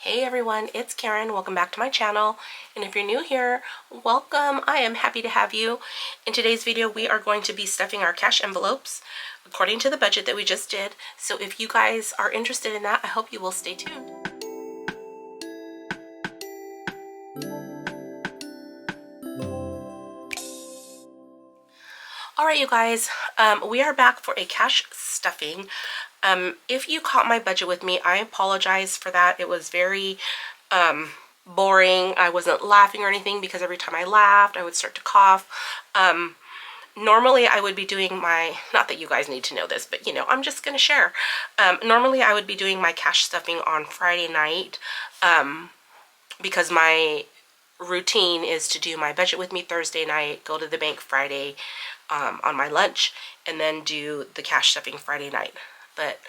Hey everyone, it's Karen. Welcome back to my channel. And if you're new here, welcome. I am happy to have you. In today's video, we are going to be stuffing our cash envelopes according to the budget that we just did. So if you guys are interested in that, I hope you will stay tuned. All right, you guys, we are back for a cash stuffing. If you caught my budget with me, I apologize for that. It was very boring. I wasn't laughing or anything because every time I laughed, I would start to cough. Normally I would be doing my, not that you guys need to know this, but you know, I'm just going to share. Normally I would be doing my cash stuffing on Friday night because my routine is to do my budget with me Thursday night, go to the bank Friday on my lunch, and then do the cash stuffing Friday night. But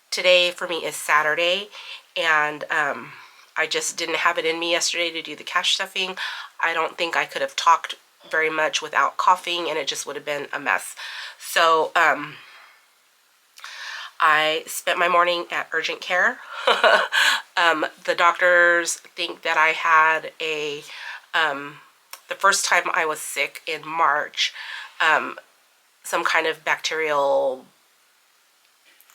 today for me is Saturday, and I just didn't have it in me yesterday to do the cash stuffing. I don't think I could have talked very much without coughing, and it just would have been a mess. So I spent my morning at urgent care. The doctors think that I had a, the first time I was sick in March, some kind of bacterial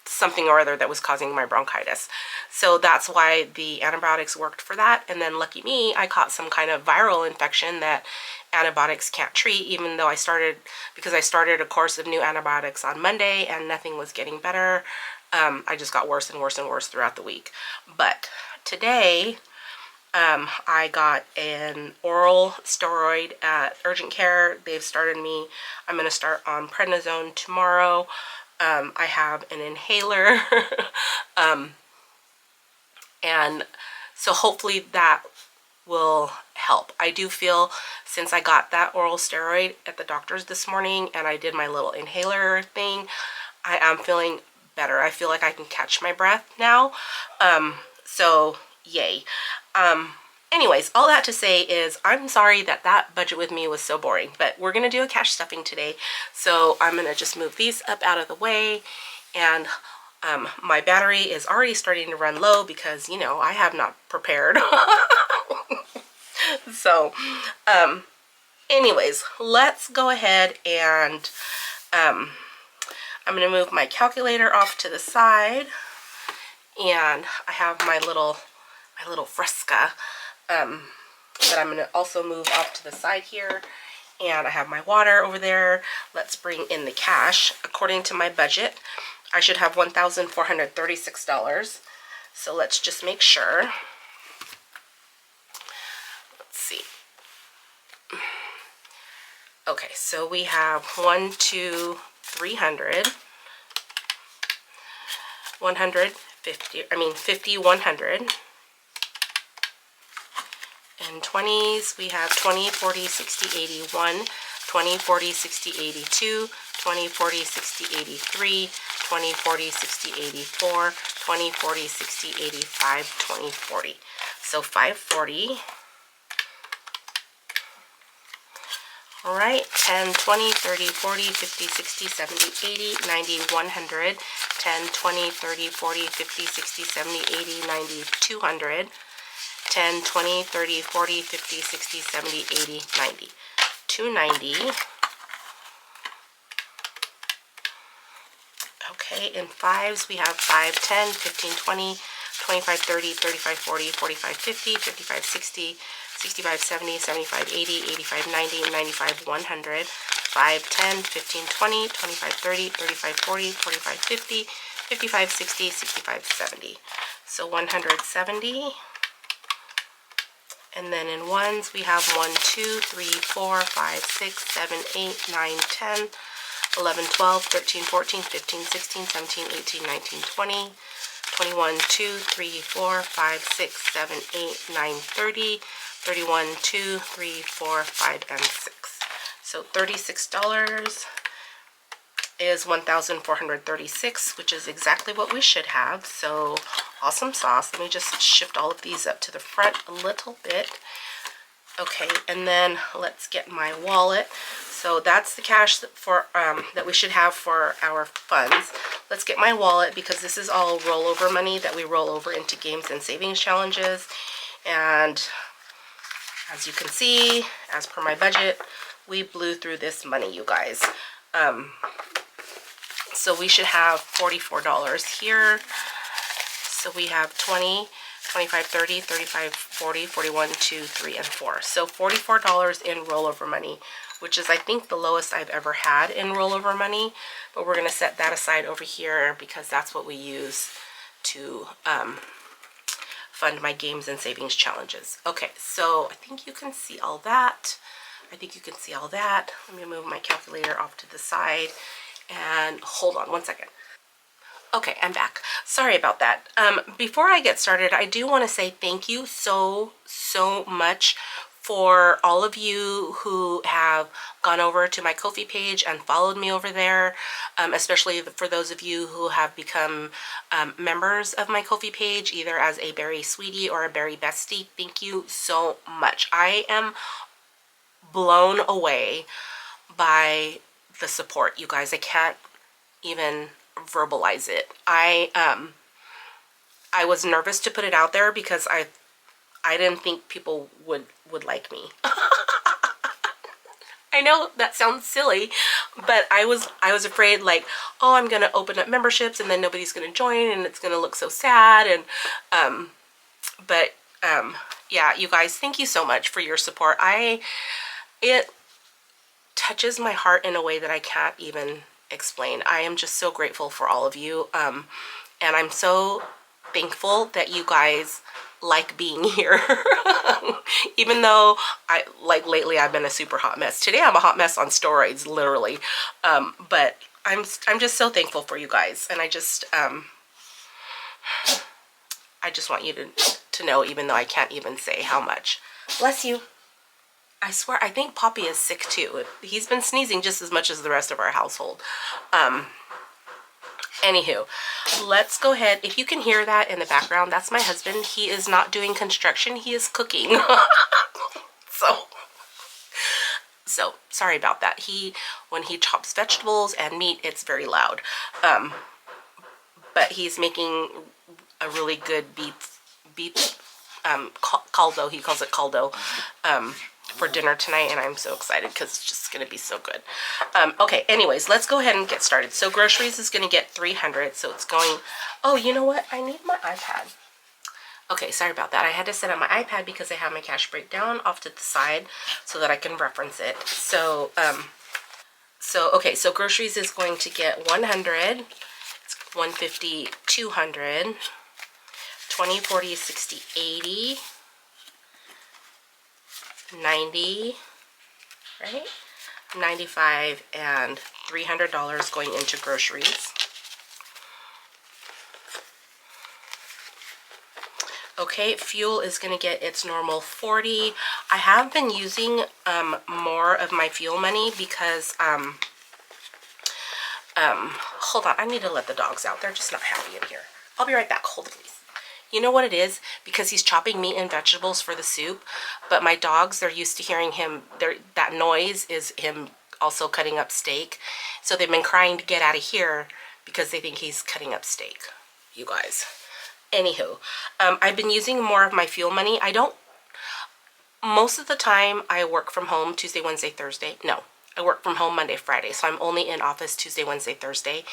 something or other that was causing my bronchitis. So that's why the antibiotics worked for that. And then lucky me, I caught some kind of viral infection that antibiotics can't treat, even though I started a course of new antibiotics on Monday and nothing was getting better. I just got worse and worse and worse throughout the week. But today, I got an oral steroid at urgent care. They've started me. I'm going to start on prednisone tomorrow. I have an inhaler. And so hopefully that will help. I do feel, since I got that oral steroid at the doctor's this morning and I did my little inhaler thing, I am feeling better. I feel like I can catch my breath now. So yay. Anyways, all that to say is I'm sorry that that budget with me was so boring, but we're going to do a cash stuffing today. So I'm going to just move these up out of the way, and my battery is already starting to run low because, you know, I have not prepared. So anyways, let's go ahead and I'm going to move my calculator off to the side, and I have my little Fresca that I'm going to also move off to the side here, and I have my water over there. Let's bring in the cash. According to my budget, I should have $1,436. So let's just make sure. Let's see. Okay, so we have 1, 2, 300, 50, 100. And 20s, we have 20, 40, 60, 81, 20, 40, 60, 82, 20, 40, 60, 83, 20, 40, 60, 84, 20, 40, 60, 85, 20, 40. So 540. All right, 10, 20, 30, 40, 50, 60, 70, 80, 90, 100, 10, 20, 30, 40, 50, 60, 70, 80, 90, 200, 10, 20, 30, 40, 50, 60, 70, 80, 90. 290. Okay, in fives, we have 5, 10, 15, 20, 25, 30, 35, 40, 45, 50, 55, 60, 65, 70, 75, 80, 85, 90, 95, 100, 5, 10, 15, 20, 25, 30, 35, 40, 45, 50, 55, 60, 65, 70. So 170. And then in ones, we have 1, 2, 3, 4, 5, 6, 7, 8, 9, 10, 11, 12, 13, 14, 15, 16, 17, 18, 19, 20, 21, 2, 3, 4, 5, 6, 7, 8, 9, 30, 31, 2, 3, 4, 5, and 6. So $36 is 1,436, which is exactly what we should have. So awesome sauce. Let me just shift all of these up to the front a little bit. Okay, and then let's get my wallet. So So that's the cash for that we should have for our funds. Let's get my wallet, because this is all rollover money that we roll over into games and savings challenges. And as you can see, as per my budget, we blew through this money, you guys. So we should have $44 here. So we have 20, 25, 30, 35, 40, 41, 2, 3, and 4. So $44 in rollover money, which is, I think, the lowest I've ever had in rollover money. But we're going to set that aside over here because that's what we use to fund my games and savings challenges. Okay, so I think you can see all that. I think you can see all that. Let me move my calculator off to the side and hold on one second. Okay, I'm back. Sorry about that. Before I get started, I do want to say thank you so much for all of you who have gone over to my Ko-fi page and followed me over there, especially for those of you who have become members of my Ko-fi page, either as a Berry Sweetie or a Berry Bestie. Thank you so much. I am blown away by the support, you guys. I can't even verbalize it. I was nervous to put it out there because I didn't think people would like me. I know that sounds silly, but I was afraid, like, oh, I'm gonna open up memberships and then nobody's gonna join and it's gonna look so sad. And yeah, you guys, thank you so much for your support. It touches my heart in a way that I can't even explain. I am just so grateful for all of you, and I'm so thankful that you guys like being here. Even though lately I've been a super hot mess. Today I'm a hot mess on steroids, literally. But I'm just so thankful for you guys, and I just want you to know, even though I can't even say how much. Bless you. I swear, I think Poppy is sick too. He's been sneezing just as much as the rest of our household. Anywho, let's go ahead. If you can hear that in the background, that's my husband. He is not doing construction. He is cooking. So sorry about that. When he chops vegetables and meat, it's very loud. But he's making a really good beef caldo. He calls it caldo. For dinner tonight, and I'm so excited because it's just going to be so good. Okay, anyways, let's go ahead and get started. So groceries is going to get $300, so it's going... Oh, you know what? I need my iPad. Okay, sorry about that. I had to set up my iPad because I have my cash breakdown off to the side so that I can reference it. So, okay, so groceries is going to get 100, 150, 200, 20, 40, 60, 80, 90, right? 95 and $300 going into groceries. Okay, fuel is going to get its normal 40. I have been using more of my fuel money because hold on, I need to let the dogs out. They're just not happy in here. I'll be right back. Hold it, please. You know what it is? Because he's chopping meat and vegetables for the soup, but my dogs, they're used to hearing him, that noise is him also cutting up steak. So they've been crying to get out of here because they think he's cutting up steak, you guys. Anywho, I've been using more of my fuel money. Most of the time I work from home Tuesday, Wednesday, Thursday. No, I work from home Monday, Friday. So I'm only in office Tuesday, Wednesday, Thursday.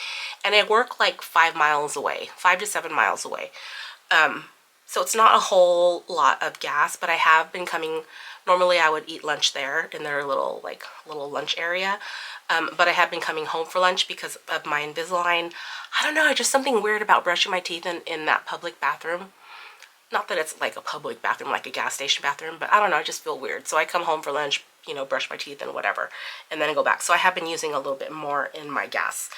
And I work like 5 miles away, 5 to 7 miles away. So it's not a whole lot of gas, but I have been coming. Normally I would eat lunch there in their little lunch area. But I have been coming home for lunch because of my Invisalign. I don't know, just something weird about brushing my teeth in that public bathroom. Not that it's like a public bathroom, like a gas station bathroom, but I don't know, I just feel weird. So I come home for lunch, you know, brush my teeth and whatever, and then I go back. So I have been using a little bit more in my gas.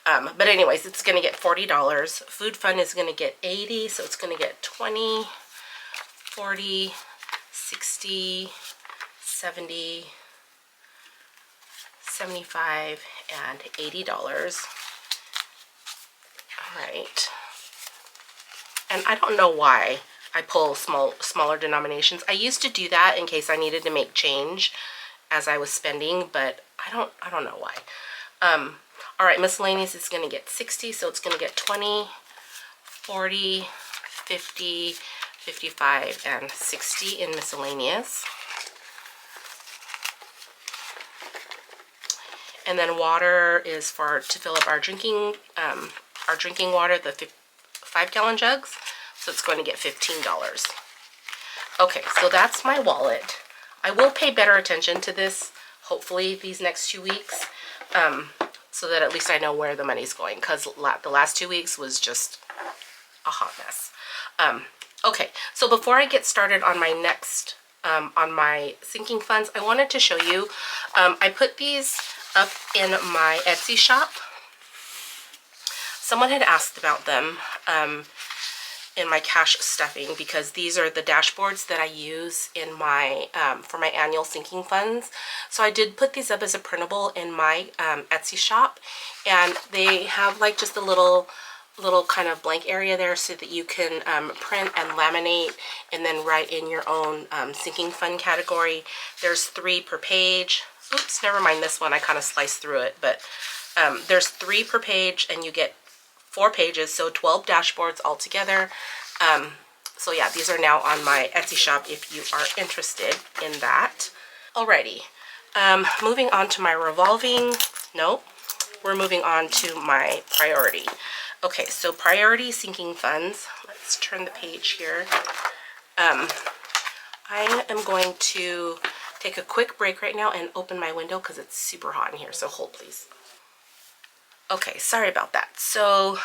But anyways, it's going to get $40. Food fund is going to get 80, so it's going to get 20, 40, 60, 70, 75, and $80. All right. And I don't know why I pull smaller denominations. I used to do that in case I needed to make change as I was spending, but I don't know why. All right, miscellaneous is going to get 60, so it's going to get 20, 40, 50, 55, and 60 in miscellaneous. And then water is to fill up our drinking water, the 5-gallon jugs. So it's going to get $15. Okay, so that's my wallet. I will pay better attention to this, hopefully, these next 2 weeks, so that at least I know where the money's going, because the last 2 weeks was just a hot mess. Okay, so before I get started on my next, on my sinking funds, I wanted to show you, I put these up in my Etsy shop. Someone had asked about them, in my cash stuffing, because these are the dashboards that I use in my for my annual sinking funds. So I did put these up as a printable in my Etsy shop, and they have like just a little kind of blank area there so that you can print and laminate and then write in your own sinking fund category. There's 3 per page. Oops, never mind this one, I kind of sliced through it, but there's 3 per page, and you get 4 pages, so 12 dashboards altogether. So yeah, these are now on my Etsy shop if you are interested in that. Alrighty, moving on to my revolving. Nope, we're moving on to my priority. Okay, so priority sinking funds. Let's turn the page here. I am going to take a quick break right now and open my window because it's super hot in here, so hold please. Okay, sorry about that. So,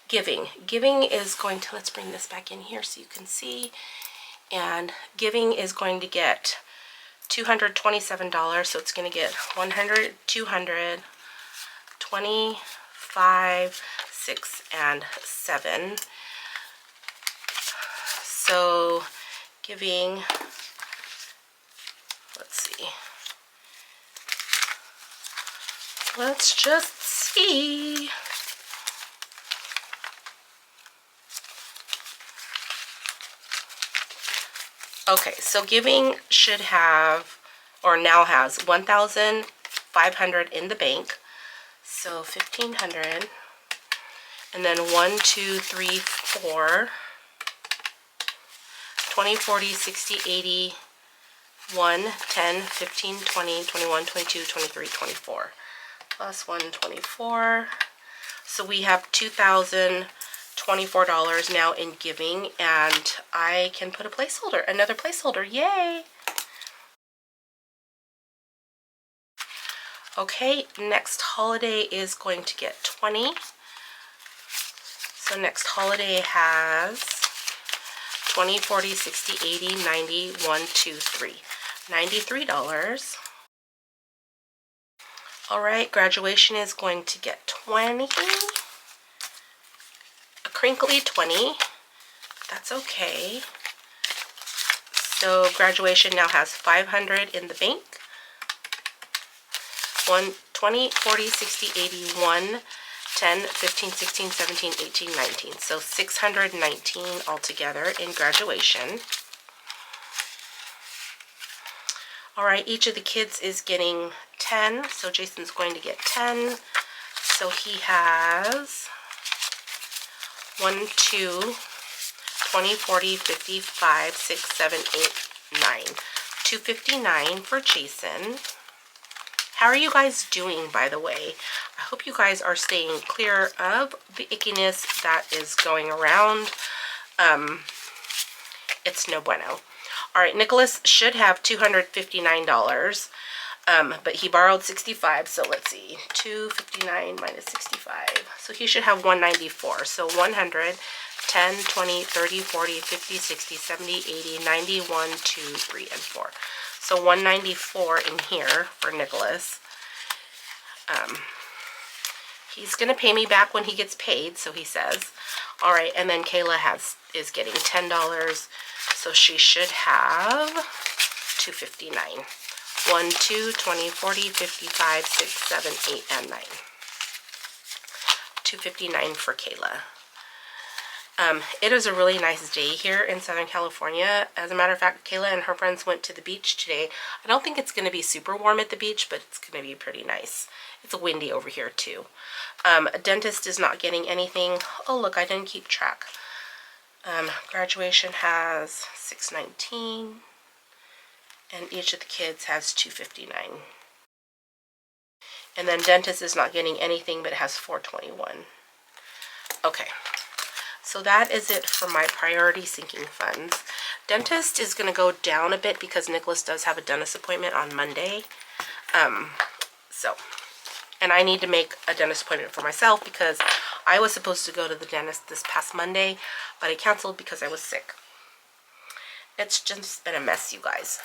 Giving is going to, let's bring this back in here so you can see. And Giving is going to get $227, so it's going to get 100, 200, 25, 6, and 7. So, Giving, let's see. Let's just see. Okay, so Giving should have, or now has, 1,500 in the bank. So 1,500. And then 1, 2, 3, 4. 20, 40, 60, 80, 1, 10, 15, 20, 21, 22, 23, 24. Plus 124. So we have $2,024 now in Giving, and I can put a placeholder, another placeholder. Yay! Okay, next holiday is going to get 20. So next holiday has 20, 40, 60, 80, 90, 1, 2, 3. $93. Alright, graduation is going to get 20. A crinkly 20. That's okay. So graduation now has 500 in the bank. 20, 40, 60, 80, 1, 10, 15, 16, 17, 18, 19. So 619 altogether in graduation. Alright, each of the kids is getting 10. So Jason's going to get 10. So he has 1, 2, 20, 40, 55, 6, 7, 8, 9. 259 for Jason. How are you guys doing, by the way? I hope you guys are staying clear of the ickiness that is going around. It's no bueno. All right, Nicholas should have $259, but he borrowed 65. So let's see, 259 minus 65. So he should have 194. So 100, 10, 20, 30, 40, 50, 60, 70, 80, 90, 1, 2, 3, and 4. So 194 in here for Nicholas. He's going to pay me back when he gets paid, so he says. All right, and then Kayla is getting $10, so she should have $259. 1, 2, 20, 40, 55, 6, 7, 8, and 9. $259 for Kayla. It is a really nice day here in Southern California. As a matter of fact, Kayla and her friends went to the beach today. I don't think it's going to be super warm at the beach, but it's going to be pretty nice. It's windy over here too. A dentist is not getting anything. Oh look, I didn't keep track. Graduation has $6.19, and each of the kids has $2.59. And then dentist is not getting anything, but it has $4.21. Okay, so that is it for my priority sinking funds. Dentist is going to go down a bit because Nicholas does have a dentist appointment on Monday. And I need to make a dentist appointment for myself because I was supposed to go to the dentist this past Monday, but I canceled because I was sick. It's just been a mess, you guys.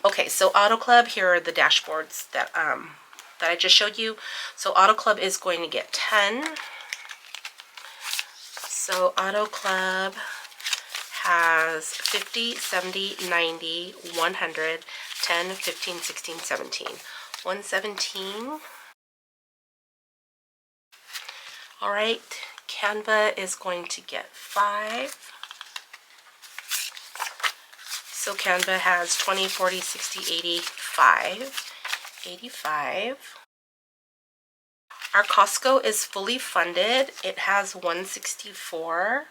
Okay, so Auto Club, here are the dashboards that I just showed you. So Auto Club is going to get 10. So Auto Club has 50, 70, 90, 100, 10, 15, 16, 17. 117. All right, Canva is going to get 5. So Canva has 20, 40, 60, 80, 5. 85. Our Costco is fully funded. It has 164.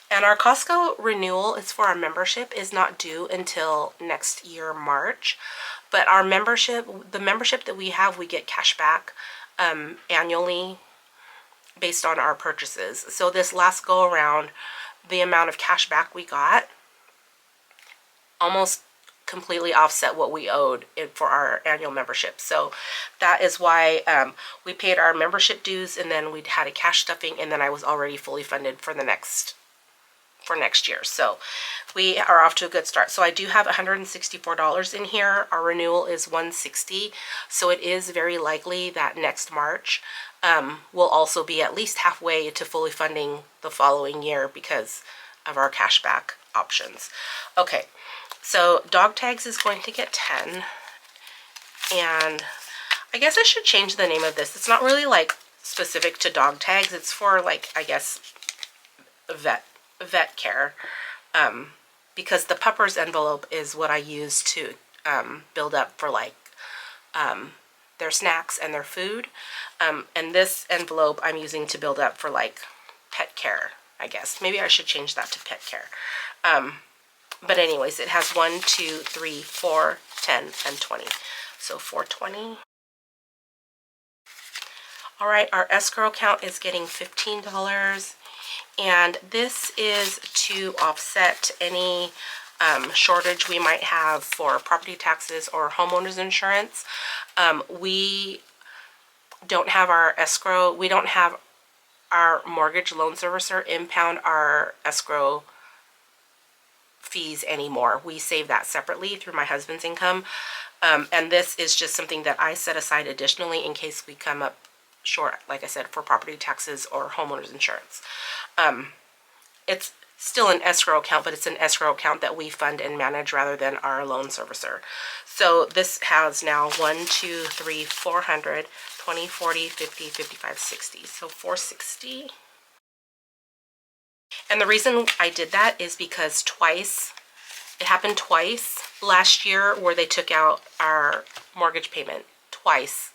And our Costco renewal is for our membership is not due until next year, March. But our membership, the membership that we have, we get cash back annually based on our purchases. So this last go around, the amount of cash back we got almost completely offset what we owed for our annual membership. So that is why we paid our membership dues, and then we had a cash stuffing, and then I was already fully funded for next year. So we are off to a good start. So I do have $164 in here. Our renewal is $160. So it is very likely that next March will also be at least halfway to fully funding the following year because of our cashback options. Okay, so dog tags is going to get 10. And I guess I should change the name of this. It's not really like specific to dog tags. It's for like, I guess, vet care, because the puppers envelope is what I use to build up for like their snacks and their food, and this envelope I'm using to build up for like pet care. I guess maybe I should change that to pet care. But anyways, it has 1, 2, 3, 4, 10, and 20. So 420. All right, our escrow account is getting $15. And this is to offset any shortage we might have for property taxes or homeowners insurance. We don't have our escrow, we don't have our mortgage loan servicer impound our escrow fees anymore. We save that separately through my husband's income. And this is just something that I set aside additionally in case we come up short, like I said, for property taxes or homeowners insurance. It's still an escrow account, but it's an escrow account that we fund and manage rather than our loan servicer. So this has now 1, 2, 3, 400, 20, 40, 50, 55, 60. So 460. And the reason I did that is because it happened twice last year where they took out our mortgage payment twice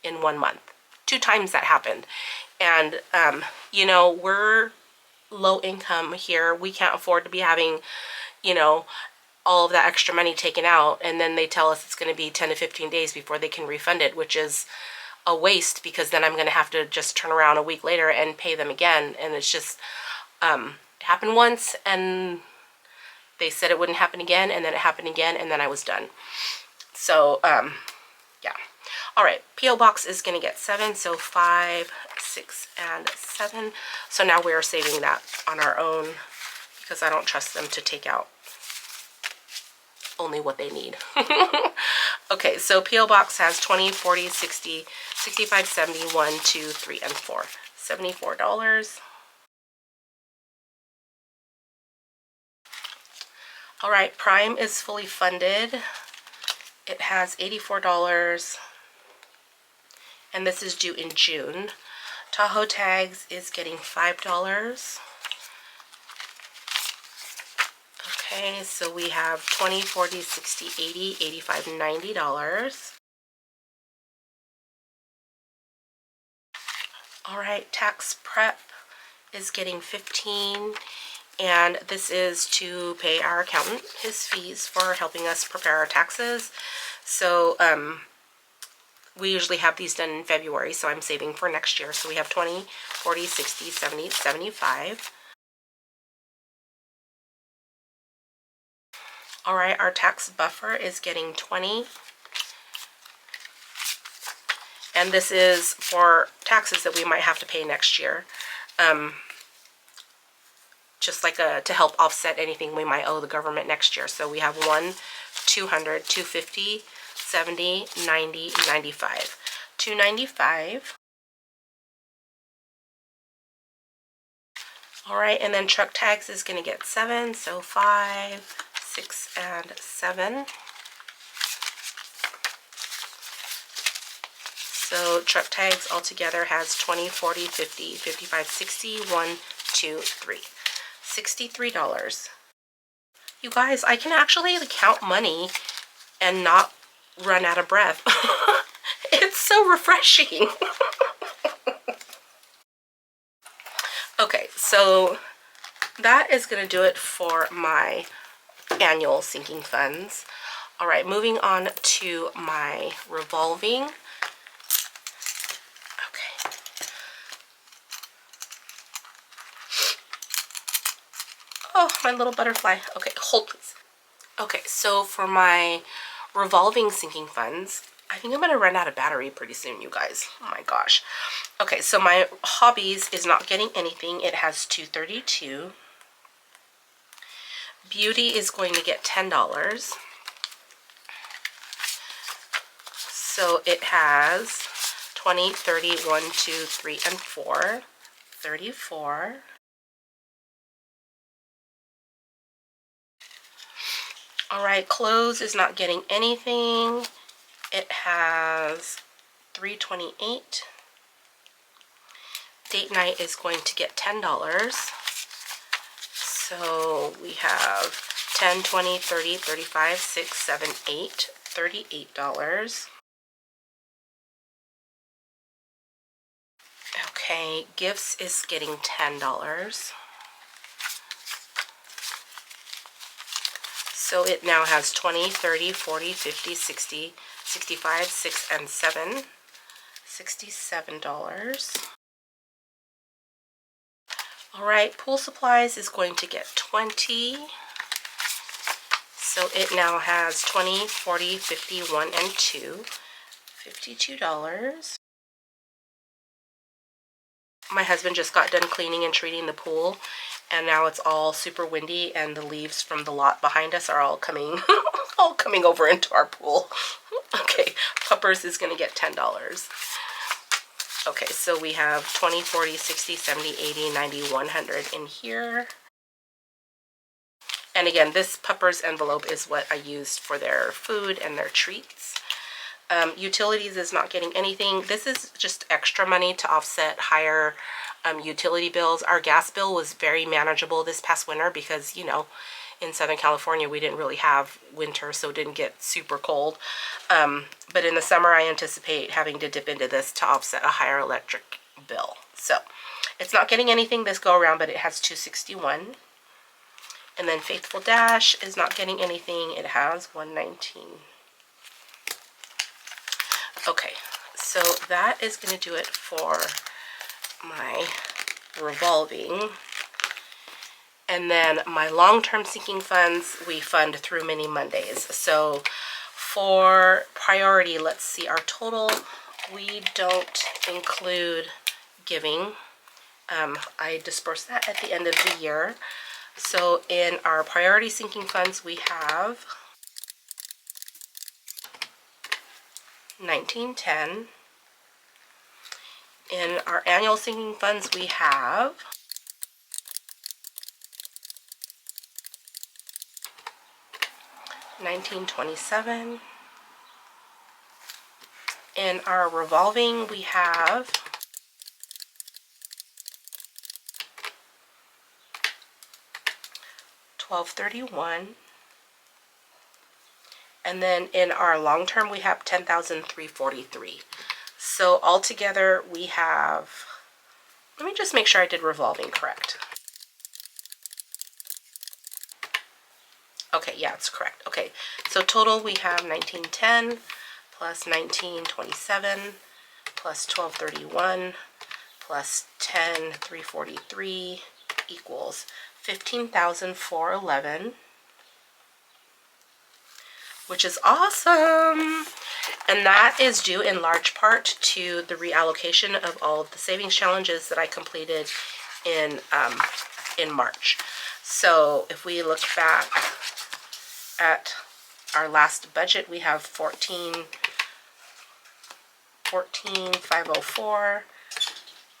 in 1 month. 2 times that happened. And, you know, we're low income here. We can't afford to be having, you know, all of that extra money taken out. And then they tell us it's going to be 10 to 15 days before they can refund it, which is a waste because then I'm going to have to just turn around a week later and pay them again. And it's just, it happened once and they said it wouldn't happen again. And then it happened again. And then I was done. So, yeah. All right, P.O. Box is going to get 7, so 5, 6, and 7. So now we are saving that on our own because I don't trust them to take out only what they need. Okay, so P.O. Box has 20, 40, 60, 65, 70, 1, 2, 3, and 4. $74. All right, Prime is fully funded. It has $84. And this is due in June. Tahoe Tags is getting $5. Okay, so we have 20, 40, 60, 80, 85, $90. All right, Tax Prep is getting 15, and this is to pay our accountant his fees for helping us prepare our taxes. So we usually have these done in February, so I'm saving for next year. So we have 20, 40, 60, 70, 75. All right, our tax buffer is getting 20. And this is for taxes that we might have to pay next year. Just like to help offset anything we might owe the government next year. So we have 1, 200, 250, 70, 90, 95. 295. All right, and then truck tags is going to get 7, so 5, 6, and 7. So truck tags altogether has 20, 40, 50, 55, 60, 1, 2, 3. $63. You guys, I can actually count money and not run out of breath. It's so refreshing. Okay, so that is going to do it for my annual sinking funds. All right, moving on to my revolving. Okay. Oh, my little butterfly. Okay, hold please. Okay, so for my revolving sinking funds, I think I'm going to run out of battery pretty soon, you guys. Oh my gosh. Okay, so my hobbies is not getting anything. It has 232. Beauty is going to get $10. So it has 20, 30, 1, 2, 3, and 4. 34. All right, clothes is not getting anything. It has 328. Date night is going to get $10. So we have 10, 20, 30, 35, 6, 7, 8, $38. Okay, gifts is getting $10. So it now has 20, 30, 40, 50, 60, 65, 6, and 7. $67. All right, pool supplies is going to get 20. So it now has 20, 40, 50, 1, and 2. $52. My husband just got done cleaning and treating the pool, and now it's all super windy, and the leaves from the lot behind us are all coming all coming over into our pool. Okay, puppers is going to get $10. Okay, so we have 20, 40, 60, 70, 80, 90, 100 in here. And again, this puppers envelope is what I used for their food and their treats. Utilities is not getting anything. This is just extra money to offset higher utility bills. Our gas bill was very manageable this past winter because, you know, in Southern California we didn't really have winter, so it didn't get super cold. But in the summer I anticipate having to dip into this to offset a higher electric bill. So it's not getting anything this go around, but it has 261. And then Faithful Dash is not getting anything. It has 119. Okay, so that is going to do it for my revolving. And then my long-term sinking funds, we fund through Mini Mondays. So for priority, let's see, our total, we don't include giving. I disperse that at the end of the year. So in our priority sinking funds, we have $19.10. In our annual sinking funds, we have $19.27. In our revolving, we have 1231. And then in our long term, we have 10,343. So altogether, we have, let me just make sure I did revolving correct. Okay, yeah, it's correct. Okay, so total we have 1910 plus 1927 plus 1231 plus 10,343 equals 15,411, which is awesome. And that is due in large part to the reallocation of all of the savings challenges that I completed in March. So if we look back at our last budget, we have 14,504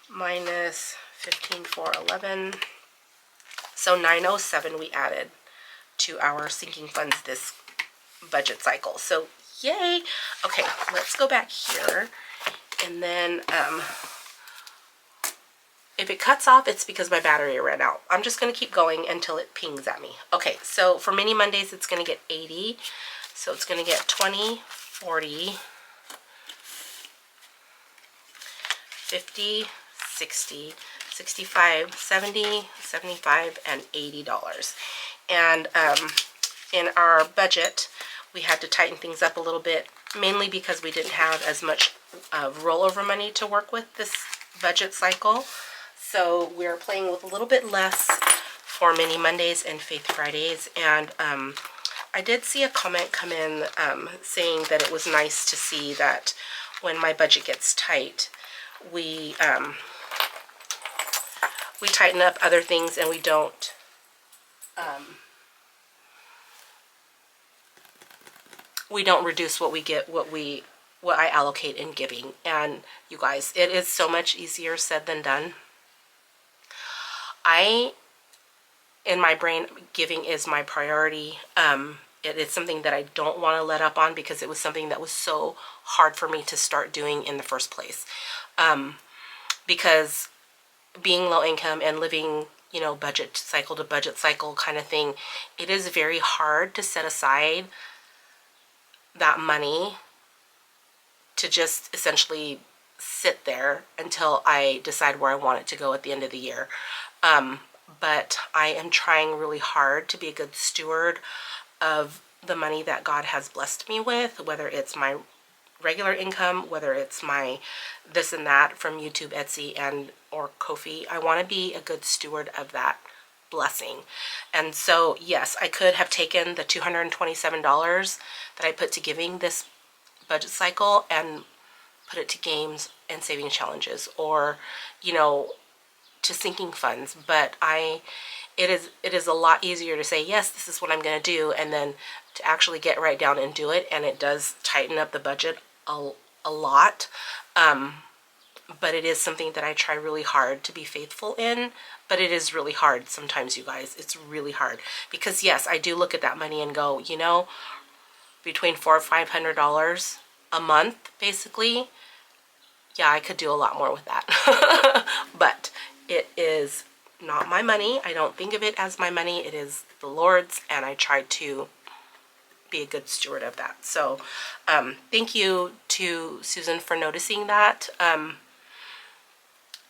minus 15,411. So 907 we added to our sinking funds this budget cycle. So yay. Okay, let's go back here. And then if it cuts off, it's because my battery ran out. I'm just going to keep going until it pings at me. Okay, so for mini Mondays, it's going to get 80. So it's going to get 20, 40, 50, 60, 65, 70, 75, and $80. And in our budget, we had to tighten things up a little bit, mainly because we didn't have as much rollover money to work with this budget cycle. So we're playing with a little bit less for mini Mondays and Faith Fridays. And I did see a comment come in saying that it was nice to see that when my budget gets tight, we tighten up other things and we don't reduce what we get, what I allocate in giving. And you guys, it is so much easier said than done. In my brain, giving is my priority. It is something that I don't want to let up on because it was something that was so hard for me to start doing in the first place. Because being low income and living, you know, budget cycle to budget cycle kind of thing, it is very hard to set aside that money to just essentially sit there until I decide where I want it to go at the end of the year. But I am trying really hard to be a good steward of the money that God has blessed me with, whether it's my regular income, whether it's my this and that from YouTube, Etsy, and or Ko-fi. I want to be a good steward of that blessing. And so yes, I could have taken the $227 that I put to giving this budget cycle and put it to games and saving challenges, or, you know, to sinking funds. But it is a lot easier to say, yes, this is what I'm going to do, and then to actually get right down and do it. And it does tighten up the budget a lot. But it is something that I try really hard to be faithful in. But it is really hard sometimes, you guys. It's really hard because yes, I do look at that money and go, you know, between $400 or $500 a month, basically. Yeah, I could do a lot more with that. But it is not my money. I don't think of it as my money. It is the Lord's, and I try to be a good steward of that. So thank you to Susan for noticing that.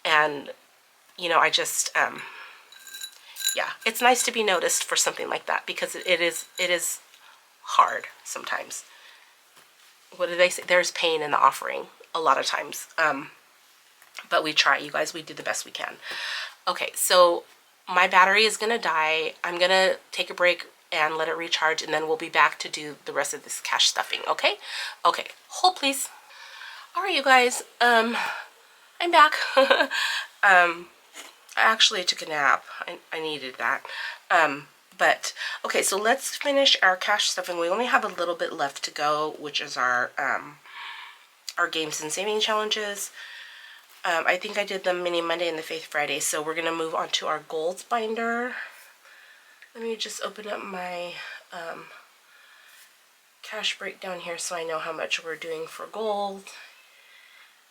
And, you know, I just, yeah, it's nice to be noticed for something like that because it is hard sometimes. What do they say? There's pain in the offering a lot of times. But we try, you guys. We do the best we can. Okay, so my battery is going to die. I'm going to take a break and let it recharge, and then we'll be back to do the rest of this cash stuffing, okay? Okay, hold please. All right, you guys, I'm back. I actually took a nap. I needed that. But, okay, so let's finish our cash stuffing. We only have a little bit left to go, which is our games and saving challenges. I think I did the mini Monday and the Faith Friday, so we're going to move on to our goals binder. Let me just open up my cash breakdown here so I know how much we're doing for gold.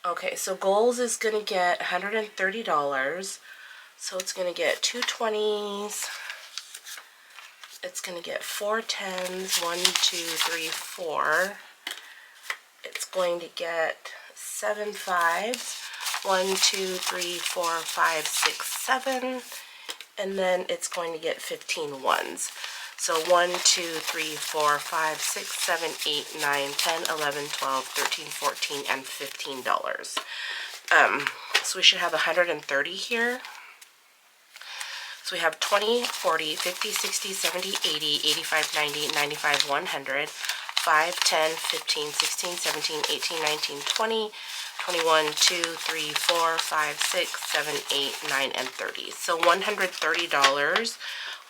Okay, so goals is going to get $130. So it's going to get 2 20s, it's going to get 4 10s, 1, 2, 3, 4. It's going to get 7 5s, 1, 2, 3, 4, 5, 6, 7, and then it's going to get 15 ones. So 1, 2, 3, 4, 5, 6, 7, 8, 9, 10, 11, 12, 13, 14, and $15. So we should have 130 here. So we have 20, 40, 50, 60, 70, 80, 85, 90, 95, 100, 5, 10, 15, 16, 17, 18, 19, 20, 21, 2, 3, 4, 5, 6, 7, 8, 9, and 30. So $130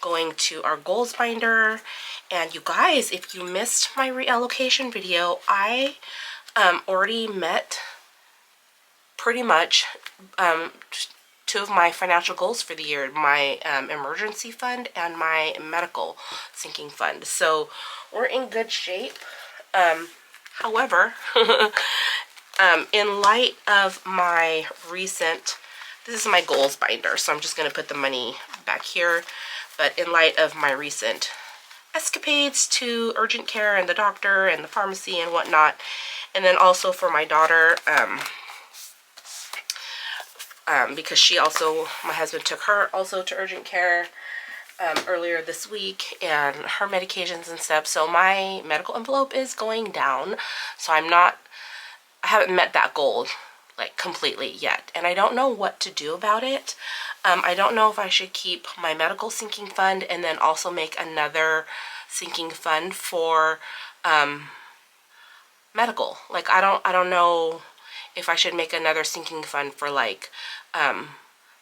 going to our goals binder. And you guys, if you missed my reallocation video, I already met pretty much 2 of my financial goals for the year, my emergency fund and my medical sinking fund. So we're in good shape. However, in light of my recent, this is my goals binder, so I'm just going to put the money back here. But in light of my recent escapades to urgent care and the doctor and the pharmacy and whatnot, and then also for my daughter, because she also, my husband took her also to urgent care earlier this week, and her medications and stuff. So my medical envelope is going down. So I haven't met that goal like completely yet, and I don't know what to do about it. I don't know if I should keep my medical sinking fund and then also make another sinking fund for medical. Like I don't know if I should make another sinking fund for like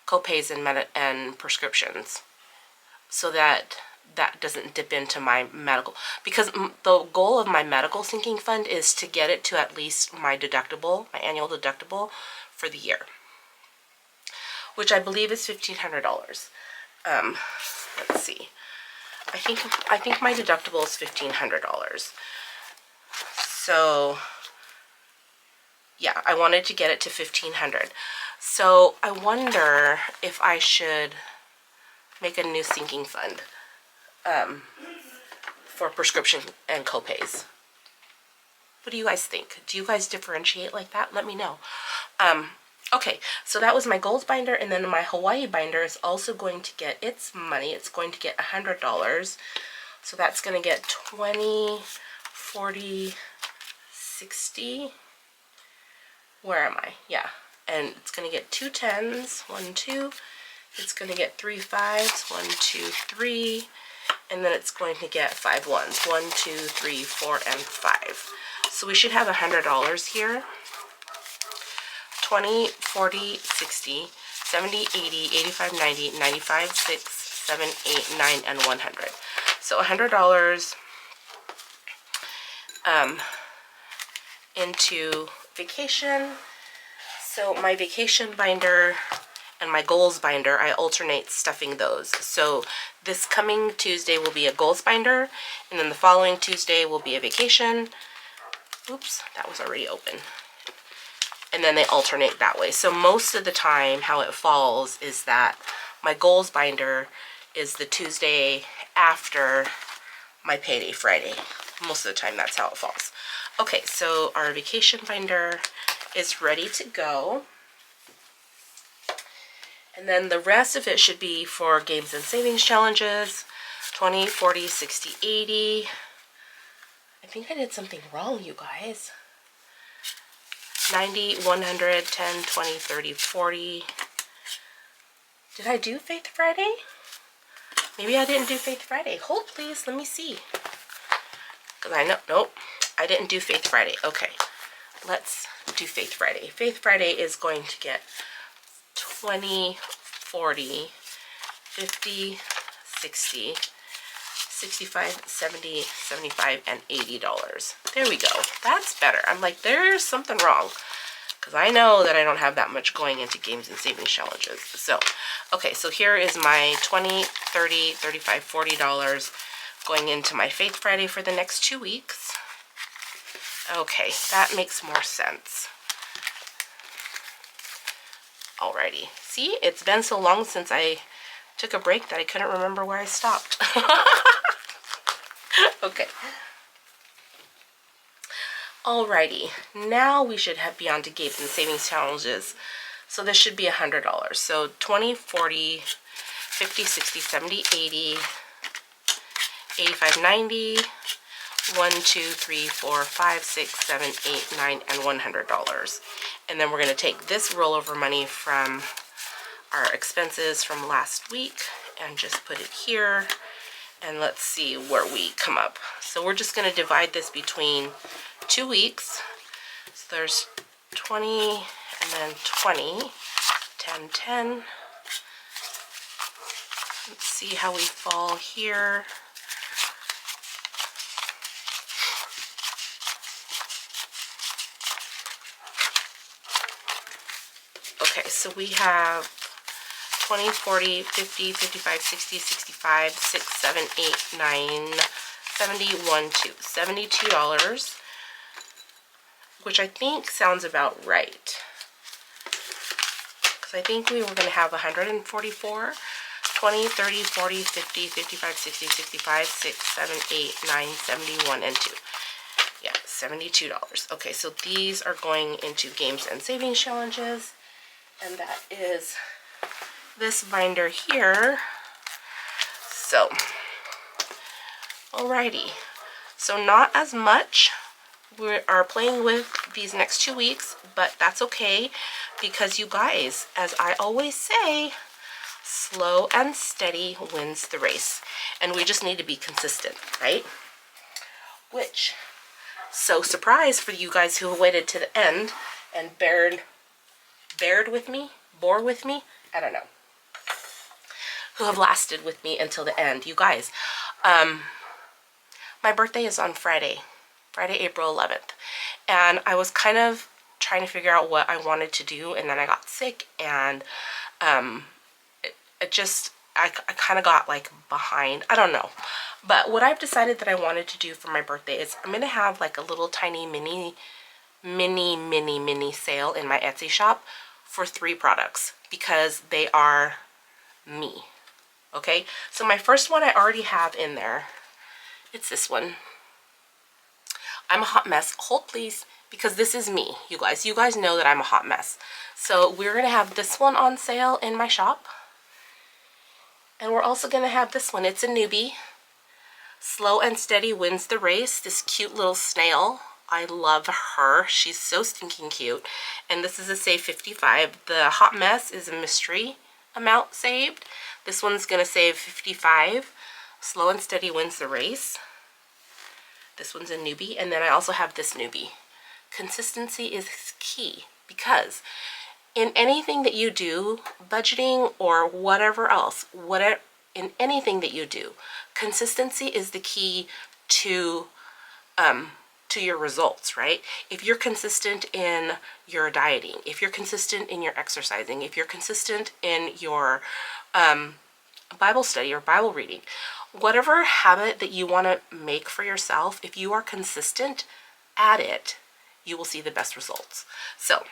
copays and prescriptions, so that doesn't dip into my medical, because the goal of my medical sinking fund is to get it to at least my deductible, my annual deductible for the year, which I believe is $1,500. Let's see. I think my deductible is $1,500. So yeah, I wanted to get it to $1,500. So I wonder if I should make a new sinking fund for prescription and copays. What do you guys think? Do you guys differentiate like that? Let me know. Okay, so that was my goals binder, and then my Hawaii binder is also going to get its money. It's going to get $100. So that's going to get 20, 40, 60. Where am I? Yeah. And it's going to get 2 10s, 1, 2. It's going to get 3 5s, 1, 2, 3. And then it's going to get 5 1s, 1, 2, 3, 4, and 5. So we should have $100 here. 20, 40, 60, 70, 80, 85, 90, 95, 6, 7, 8, 9, and 100. So $100 into vacation. So my vacation binder and my goals binder, I alternate stuffing those. So this coming Tuesday will be a goals binder, and then the following Tuesday will be a vacation. Oops, that was already open. And then they alternate that way. So most of the time how it falls is that my goals binder is the Tuesday after my payday Friday. Most of the time that's how it falls. Okay, so our vacation binder is ready to go. And then the rest of it should be for games and savings challenges. 20, 40, 60, 80. I think I did something wrong, you guys. 90, 100, 10, 20, 30, 40. Did I do Faith Friday? Maybe I didn't do Faith Friday. Hold please, let me see. Because I know, nope, I didn't do Faith Friday. Okay, let's do Faith Friday. Faith Friday is going to get 20, 40, 50, 60, 65, 70, 75, and $80. There we go. That's better. I'm like, there's something wrong, because I know that I don't have that much going into games and savings challenges. So, okay, so here is my 20, 30, 35, $40 going into my Faith Friday for the next 2 weeks. Okay, that makes more sense. Alrighty. See, it's been so long since I took a break that I couldn't remember where I stopped. Okay. Alrighty, now we should be on to Games and Savings Challenges. So this should be $100. So 20, 40, 50, 60, 70, 80, 85, 90, 1, 2, 3, 4, 5, 6, 7, 8, 9, and $100. And then we're going to take this rollover money from our expenses from last week and just put it here. And let's see where we come up. So we're just going to divide this between 2 weeks. So there's 20 and then 20, 10, 10. Let's see how we fall here. Okay, so we have 20, 40, 50, 55, 60, 65, 6, 7, 8, 9, 70, 1, 2. $72, which I think sounds about right. Because I think we were going to have 144, 20, 30, 40, 50, 55, 60, 65, 6, 7, 8, 9, 71, and 2. Yeah, $72. Okay, so these are going into Games and Savings Challenges, and that is this binder here. So, alrighty. So not as much we are playing with these next 2 weeks, but that's okay because you guys, as I always say, slow and steady wins the race. And we just need to be consistent, right? Which, so surprise for you guys who waited to the end and bore with me, I don't know, who have lasted with me until the end. You guys, my birthday is on Friday, April 11th. And I was kind of trying to figure out what I wanted to do, and then I got sick, and I kind of got like behind. I don't know. But what I've decided that I wanted to do for my birthday is I'm going to have like a little tiny mini sale in my Etsy shop for 3 products because they are me. Okay, so my first one I already have in there. It's this one. I'm a hot mess. Hold please, because this is me, you guys. You guys know that I'm a hot mess. So we're going to have this one on sale in my shop. And we're also going to have this one. It's a newbie. Slow and steady wins the race. This cute little snail. I love her. She's so stinking cute. And this is a save 55. The hot mess is a mystery amount saved. This one's going to save 55. Slow and steady wins the race. This one's a newbie. And then I also have this newbie. Consistency is key because in anything that you do, budgeting or whatever else, in anything that you do, consistency is the key to your results, right? If you're consistent in your dieting, if you're consistent in your exercising, if you're consistent in your Bible study or Bible reading, whatever habit that you want to make for yourself, if you are consistent at it, you will see the best results. So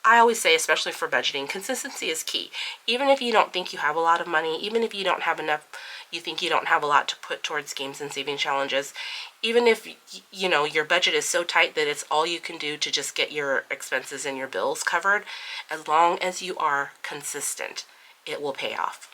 I always say, especially for budgeting, consistency is key. Even if you don't think you have a lot of money, even if you don't have enough, you think you don't have a lot to put towards Games and Saving Challenges, even if, you know, your budget is so tight that it's all you can do to just get your expenses and your bills covered, as long as you are consistent, it will pay off.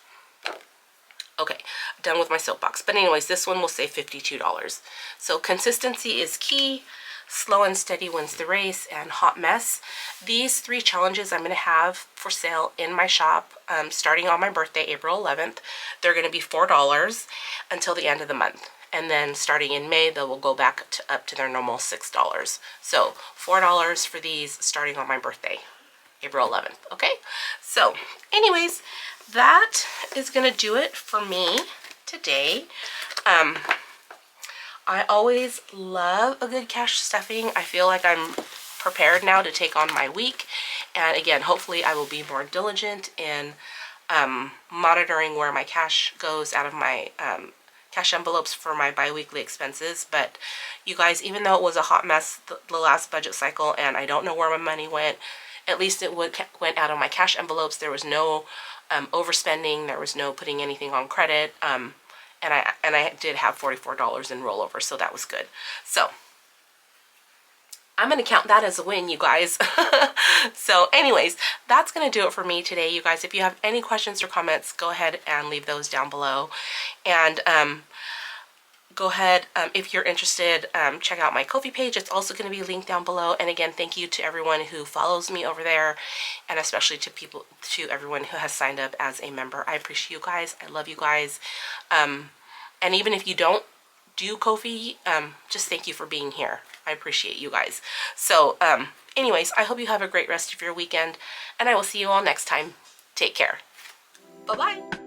Okay, done with my soapbox. But anyways, this one will save $52. So consistency is key. Slow and steady wins the race, and hot mess. These 3 challenges I'm going to have for sale in my shop starting on my birthday, April 11th. They're going to be $4 until the end of the month. And then starting in May, they will go back up to their normal $6. So $4 for these starting on my birthday, April 11th. Okay, so anyways, that is going to do it for me today. I always love a good cash stuffing. I feel like I'm prepared now to take on my week. And again, hopefully I will be more diligent in monitoring where my cash goes out of my cash envelopes for my bi-weekly expenses. But you guys, even though it was a hot mess the last budget cycle and I don't know where my money went, at least it went out of my cash envelopes. There was no overspending. There was no putting anything on credit. and I did have $44 in rollover, so that was good. So I'm going to count that as a win, you guys. So anyways, that's going to do it for me today, you guys. If you have any questions or comments, go ahead and leave those down below. And go ahead, if you're interested, check out my Ko-fi page. It's also going to be linked down below. And again, thank you to everyone who follows me over there, and especially to everyone who has signed up as a member. I appreciate you guys. I love you guys. And even if you don't do Ko-fi, just thank you for being here. I appreciate you guys. So anyways, I hope you have a great rest of your weekend, and I will see you all next time. Take care. Bye-bye.